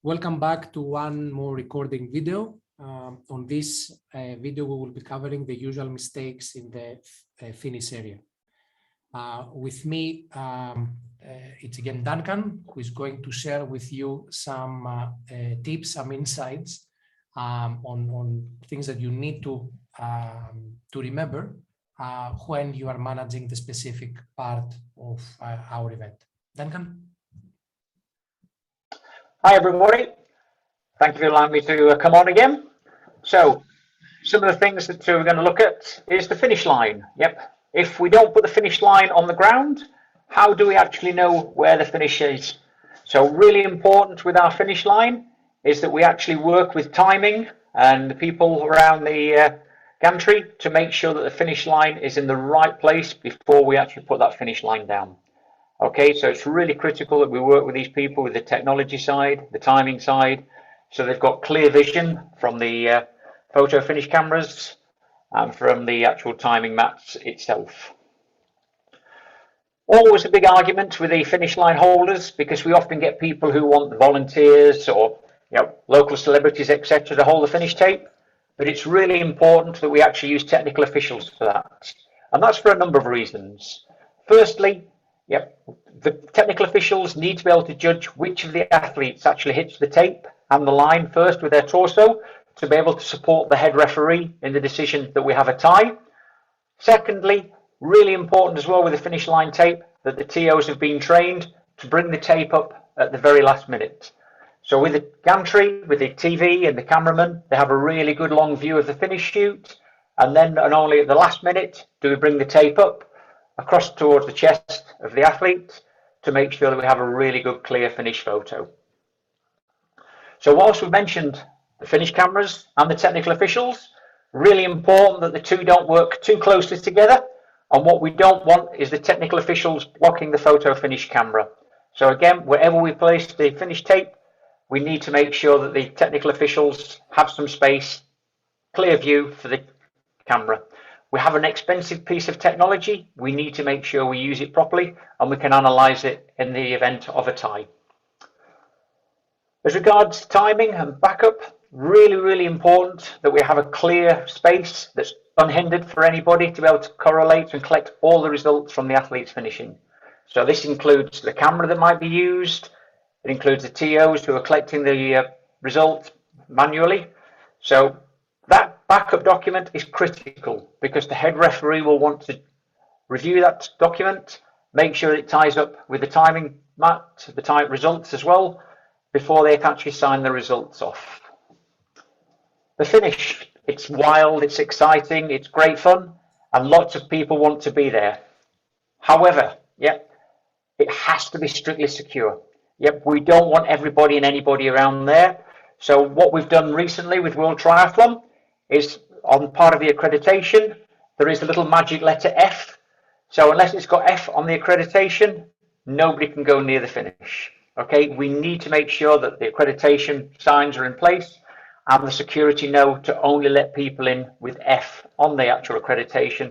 Welcome back to one more recording video. On this video, we will be covering the usual mistakes in the finish area. With me, it's again Duncan, who is going to share with you some tips, some insights on things that you need to remember when you are managing the specific part of our event. Duncan? Hi everybody, thank you for allowing me to come on again. So some of the things that we're going to look at is the finish line. Yep, if we don't put the finish line on the ground, how do we actually know where the finish is? So really important with our finish line is that we actually work with timing and the people around the gantry to make sure that the finish line is in the right place before we actually put that finish line down. Okay, so it's really critical that we work with these people with the technology side, the timing side, so they've got clear vision from the photo finish cameras and from the actual timing mats itself. Always a big argument with the finish line holders because we often get people who want the volunteers or local celebrities, etc., to hold the finish tape, but it's really important that we actually use technical officials for that, and that's for a number of reasons. Firstly, the technical officials need to be able to judge which of the athletes actually hits the tape and the line first with their torso to be able to support the head referee in the decision that we have a tie. Secondly, really important as well with the finish line tape that the TOs have been trained to bring the tape up at the very last minute. So with the gantry, with the TV and the cameraman, they have a really good long view of the finish shoot, and then and only at the last minute do we bring the tape up across towards the chest of the athlete to make sure that we have a really good clear finish photo. So whilst we mentioned the finish cameras and the technical officials, really important that the two don't work too closely together, and what we don't want is the technical officials blocking the photo finish camera. So again, wherever we place the finish tape, we need to make sure that the technical officials have some space, clear view for the camera. We have an expensive piece of technology. We need to make sure we use it properly and we can analyze it in the event of a tie. As regards timing and backup, really important that we have a clear space that's unhindered for anybody to be able to correlate and collect all the results from the athlete's finishing. So this includes the camera that might be used. It includes the TOs who are collecting the result manually. So that backup document is critical because the head referee will want to review that document, make sure it ties up with the timing mat, the time results as well, before they can actually sign the results off. The finish, it's wild, it's exciting, it's great fun, and lots of people want to be there. However, it has to be strictly secure. We don't want everybody and anybody around there. So what we've done recently with World Triathlon is on part of the accreditation, there is a little magic letter F. So unless it's got F on the accreditation, nobody can go near the finish. Okay, we need to make sure that the accreditation signs are in place and the security know to only let people in with F on the actual accreditation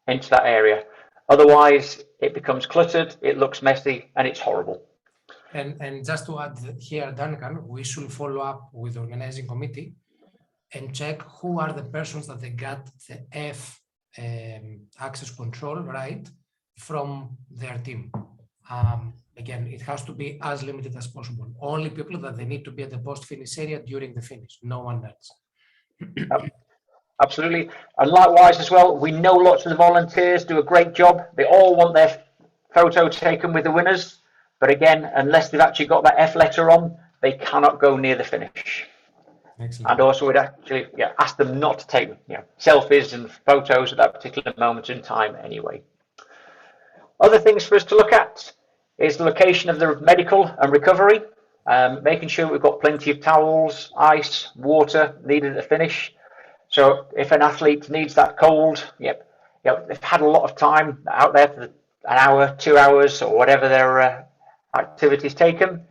into that area. Otherwise, it becomes cluttered, it looks messy, and it's horrible. And just to add here, Duncan, we should follow up with the organizing committee and check who are the persons that they got the F access control right from their team. Again, it has to be as limited as possible. Only people that they need to be at the post-finish area during the finish, no one else. Absolutely. And likewise as well, we know lots of the volunteers do a great job. They all want their photo taken with the winners. But again, unless they've actually got that F letter on, they cannot go near the finish. Excellent. And also we'd actually ask them not to take selfies and photos at that particular moment in time anyway. Other things for us to look at is the location of the medical and recovery, making sure we've got plenty of towels, ice, water needed at the finish. So if an athlete needs that cold, they've had a lot of time out there for an hour, 2 hours, or whatever their activity's taken.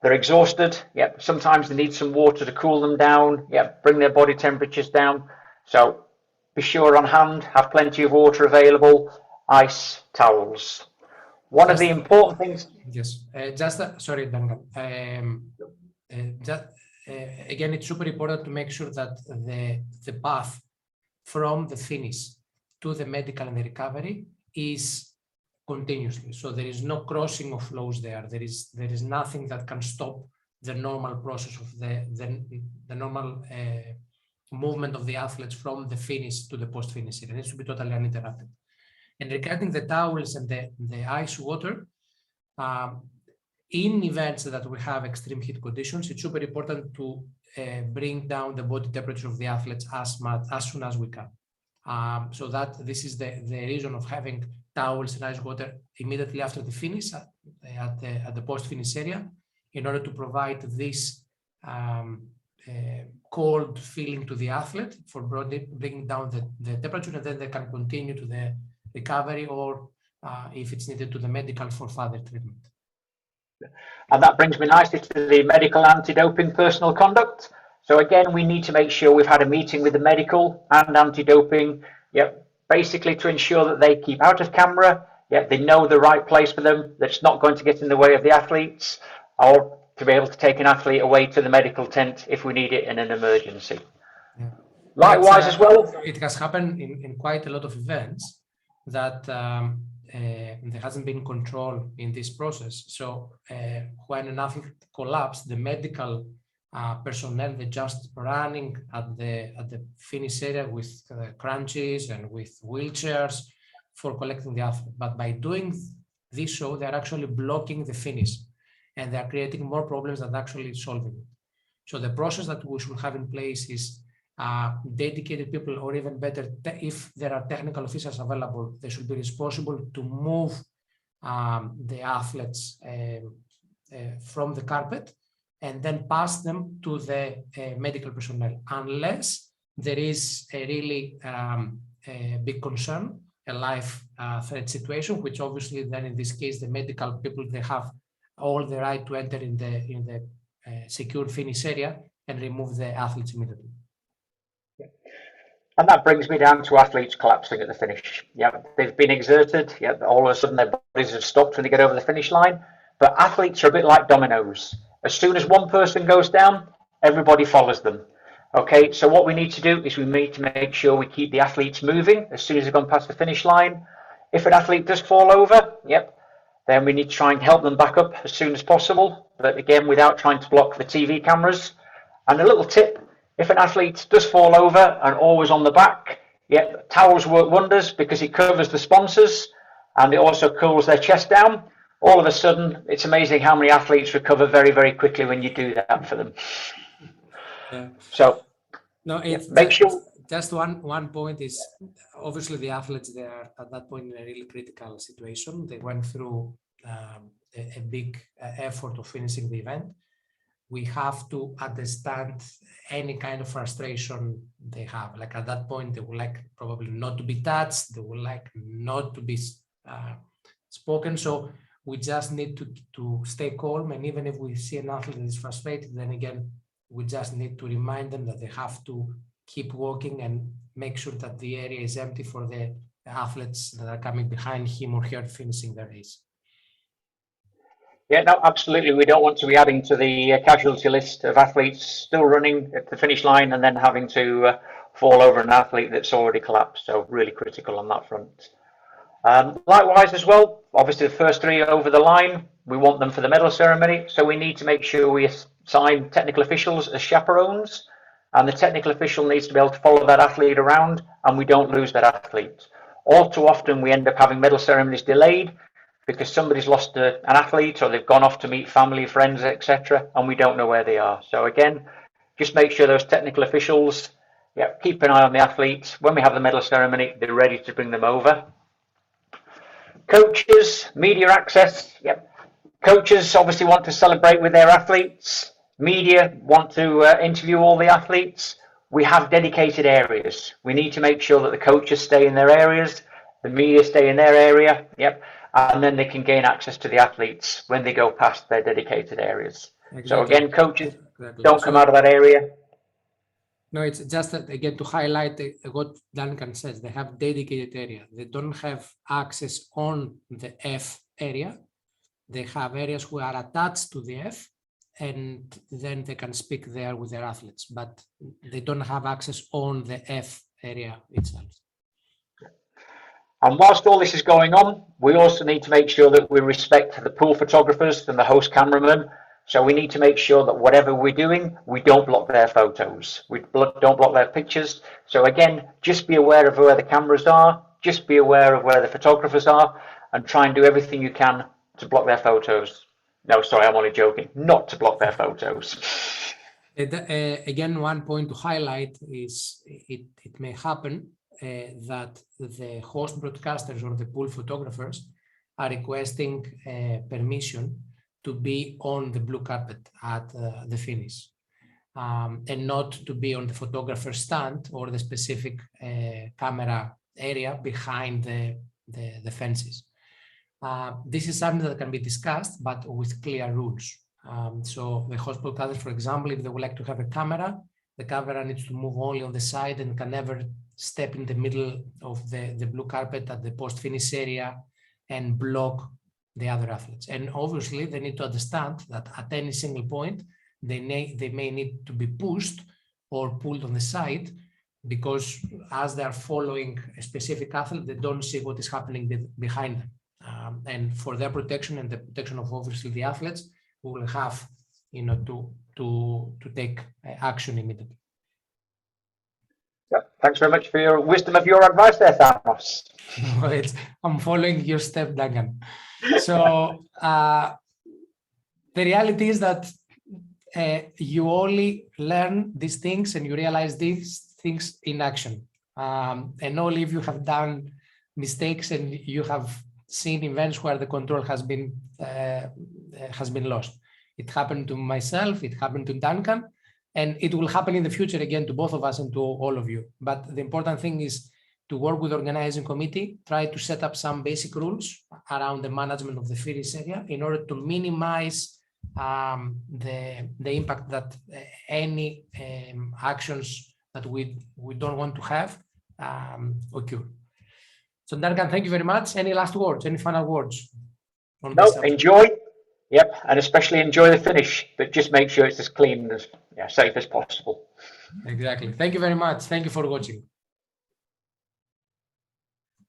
They're exhausted. Sometimes they need some water to cool them down. Bring their body temperatures down. So be sure on hand, have plenty of water available, ice, towels. One of the important things. Yes, sorry, Duncan. again, it's super important to make sure that the path from the finish to the medical and the recovery is continuously. So there is no crossing of flows there. There is nothing that can stop the normal process of the normal movement of the athletes from the finish to the post-finish. It needs to be totally uninterrupted. And regarding the towels and the ice water, in events that we have extreme heat conditions, it's super important to bring down the body temperature of the athletes as soon as we can. So that this is the reason of having towels and ice water immediately after the finish at the post-finish area, in order to provide this cold feeling to the athlete for bringing down the temperature, and then they can continue to the recovery, or if it's needed, to the medical for further treatment. And that brings me nicely to the medical anti-doping personal conduct. So again, we need to make sure we've had a meeting with the medical and anti-doping, basically to ensure that they keep out of camera, they know the right place for them, that it's not going to get in the way of the athletes, or to be able to take an athlete away to the medical tent if we need it in an emergency. Yeah. Likewise as well. It has happened in quite a lot of events that there hasn't been control in this process. So when an athlete collapsed, the medical personnel, they're just running at the finish area with crunches and with wheelchairs for collecting the athlete. But by doing this show, they're actually blocking the finish, and they're creating more problems than actually solving it. So the process that we should have in place is dedicated people, or even better, if there are technical officials available, they should be responsible to move the athletes from the carpet and then pass them to the medical personnel, unless there is a really big concern, a life threat situation, which obviously then in this case, the medical people, they have all the right to enter in the secure finish area and remove the athletes immediately. And that brings me down to athletes collapsing at the finish. They've been exerted. All of a sudden their bodies have stopped when they get over the finish line. But athletes are a bit like dominoes. As soon as one person goes down, everybody follows them. Okay, so what we need to do is we need to make sure we keep the athletes moving as soon as they've gone past the finish line. If an athlete does fall over, then we need to try and help them back up as soon as possible. But again, without trying to block the TV cameras. And a little tip, if an athlete does fall over and always on the back, towels work wonders because it covers the sponsors and it also cools their chest down. All of a sudden, it's amazing how many athletes recover very, very quickly when you do that for them. So, no, make sure. Just one point is, obviously the athletes, they are at that point in a really critical situation. They went through a big effort of finishing the event. We have to understand any kind of frustration they have. Like at that point, they would like probably not to be touched. They would like not to be spoken. So we just need to stay calm. And even if we see an athlete that is frustrated, then again, we just need to remind them that they have to keep walking and make sure that the area is empty for the athletes that are coming behind him or her finishing the race. No, absolutely. We don't want to be adding to the casualty list of athletes still running at the finish line and then having to fall over an athlete that's already collapsed. So really critical on that front. Likewise as well, obviously the first three over the line, we want them for the medal ceremony. So we need to make sure we assign technical officials as chaperones, and the technical official needs to be able to follow that athlete around and we don't lose that athlete. All too often we end up having medal ceremonies delayed because somebody's lost an athlete or they've gone off to meet family, friends, etc., and we don't know where they are. So again, just make sure those technical officials, keep an eye on the athletes. When we have the medal ceremony, they're ready to bring them over. Coaches, media access. Coaches obviously want to celebrate with their athletes. Media want to interview all the athletes. We have dedicated areas. We need to make sure that the coaches stay in their areas, the media stay in their area. And then they can gain access to the athletes when they go past their dedicated areas. Exactly. So again, coaches don't come out of that area. No, it's just that, again, to highlight what Duncan says, they have dedicated area. They don't have access on the F area. They have areas who are attached to the F, and then they can speak there with their athletes, but they don't have access on the F area itself. And whilst all this is going on, we also need to make sure that we respect the pool photographers and the host cameramen. So we need to make sure that whatever we're doing, we don't block their photos. We don't block their pictures. So again, just be aware of where the cameras are, just be aware of where the photographers are, and try and do everything you can to block their photos. No, sorry, I'm only joking. Not to block their photos. Again, one point to highlight is it may happen that the host broadcasters or the pool photographers are requesting permission to be on the blue carpet at the finish, and not to be on the photographer's stand or the specific camera area behind the fences. This is something that can be discussed, but with clear rules. So the host broadcasters, for example, if they would like to have a camera, the camera needs to move only on the side and can never step in the middle of the blue carpet at the post-finish area and block the other athletes. And obviously, they need to understand that at any single point, they may need to be pushed or pulled on the side, because as they are following a specific athlete, they don't see what is happening behind them. And for their protection and the protection of obviously the athletes, we will have, to take action immediately. Yeah, thanks very much for your wisdom of your advice there, Thanos. I'm following your step, Duncan. So the reality is that you only learn these things and you realize these things in action. And only if you have done mistakes and you have seen events where the control has been lost. It happened to myself, it happened to Duncan, and it will happen in the future again to both of us and to all of you. But the important thing is to work with the organizing committee, try to set up some basic rules around the management of the finish area in order to minimize the impact that any actions that we don't want to have occur. So Duncan, thank you very much. Any last words, any final words? No, enjoy. Yep, and especially enjoy the finish, but just make sure it's as clean and as safe as possible. Exactly. Thank you very much. Thank you for watching.